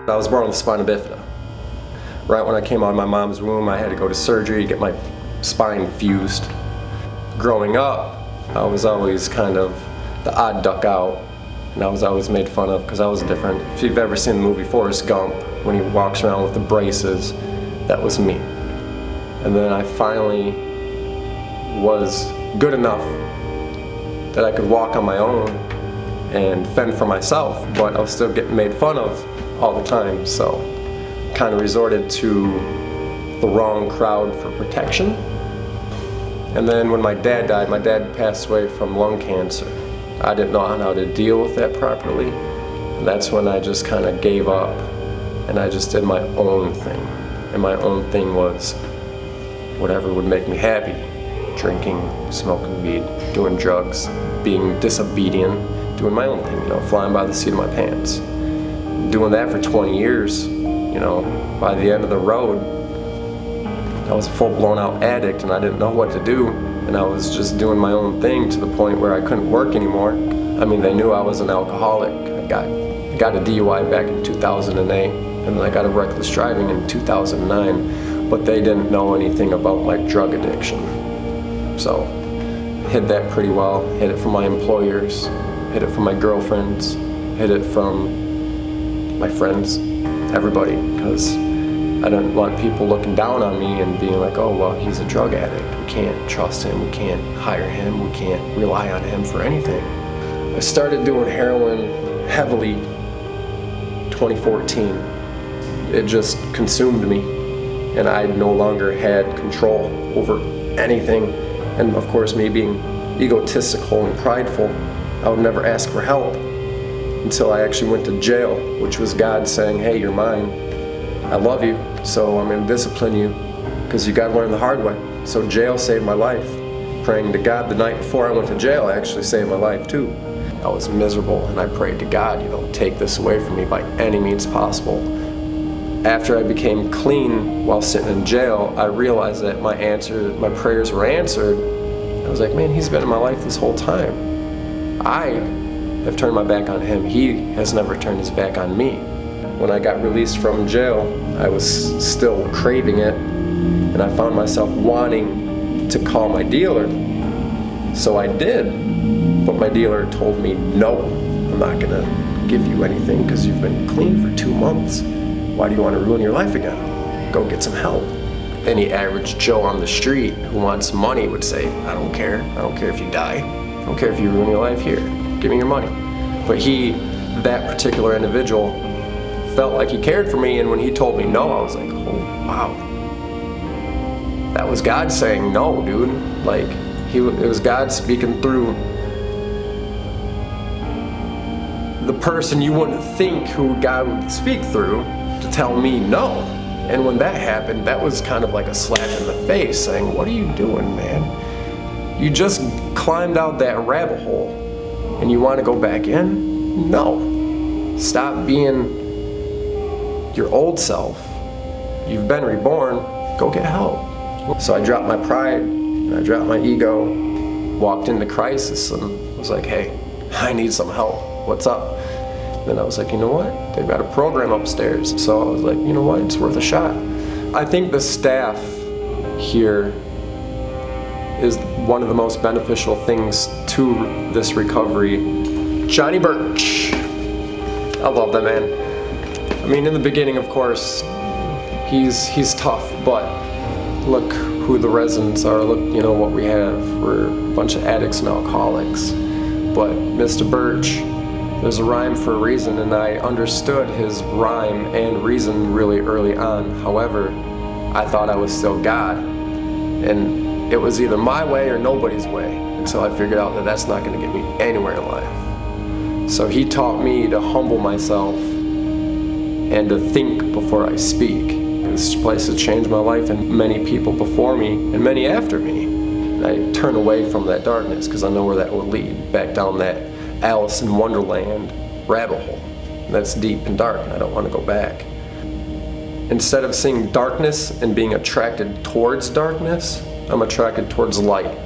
I was born with spina bifida. Right when I came out of my mom's womb, I had to go to surgery to get my spine fused. Growing up, I was always kind of the odd duck out, and I was always made fun of because I was different. If you've ever seen the movie Forrest Gump, when he walks around with the braces, that was me. And then I finally was good enough that I could walk on my own and fend for myself, but I was still getting made fun of all the time, so kind of resorted to the wrong crowd for protection. And then when my dad died, my dad passed away from lung cancer. I didn't know how to deal with that properly, and that's when I just kind of gave up and I just did my own thing. And my own thing was whatever would make me happy. Drinking, smoking weed, doing drugs, being disobedient, doing my own thing, flying by the seat of my pants. Doing that for 20 years, by the end of the road, I was a full-blown out addict and I didn't know what to do, and I was just doing my own thing to the point where I couldn't work anymore. I mean, they knew I was an alcoholic. I got a DUI back in 2008, and then I got a reckless driving in 2009, but they didn't know anything about my drug addiction. So, hid that pretty well, hid it from my employers, hid it from my girlfriends, hid it from my friends, everybody, because I didn't want people looking down on me and being like, oh, well, he's a drug addict. We can't trust him, we can't hire him, we can't rely on him for anything. I started doing heroin heavily 2014. It just consumed me, and I no longer had control over anything. And of course, me being egotistical and prideful, I would never ask for help until I actually went to jail, which was God saying, hey, you're mine. I love you, so I'm going to discipline you because you got to learn the hard way. So jail saved my life. Praying to God the night before I went to jail actually saved my life too. I was miserable and I prayed to God, take this away from me by any means possible. After I became clean while sitting in jail, I realized that my prayers were answered. I was like, man, he's been in my life this whole time. I have turned my back on him. He has never turned his back on me. When I got released from jail, I was still craving it, and I found myself wanting to call my dealer. So I did, but my dealer told me, no, I'm not gonna give you anything because you've been clean for 2 months. Why do you want to ruin your life again? Go get some help. Any average Joe on the street who wants money would say, I don't care. I don't care if you die. I don't care if you ruin your life. Here, give me your money. But that particular individual, felt like he cared for me, and when he told me no, I was like, oh, wow. That was God saying no, dude. Like, it was God speaking through the person you wouldn't think who God would speak through to tell me no. And when that happened, that was kind of like a slap in the face, saying, what are you doing, man? You just climbed out that rabbit hole and you want to go back in? No. Stop being your old self. You've been reborn. Go get help. So I dropped my pride and I dropped my ego, walked into crisis and was like, hey, I need some help. What's up? Then I was like, you know what? They've got a program upstairs. So I was like, you know what? It's worth a shot. I think the staff here is one of the most beneficial things to this recovery. Johnny Birch. I love that man. I mean, in the beginning, of course, he's tough, but look who the residents are. Look, what we have. We're a bunch of addicts and alcoholics. But Mr. Birch, there's a rhyme for a reason, and I understood his rhyme and reason really early on. However, I thought I was still God, and it was either my way or nobody's way, until I figured out that that's not going to get me anywhere in life. So he taught me to humble myself and to think before I speak. This place has changed my life and many people before me and many after me. And I turn away from that darkness because I know where that will lead, back down that Alice in Wonderland rabbit hole. And that's deep and dark and I don't want to go back. Instead of seeing darkness and being attracted towards darkness, I'm attracted towards light.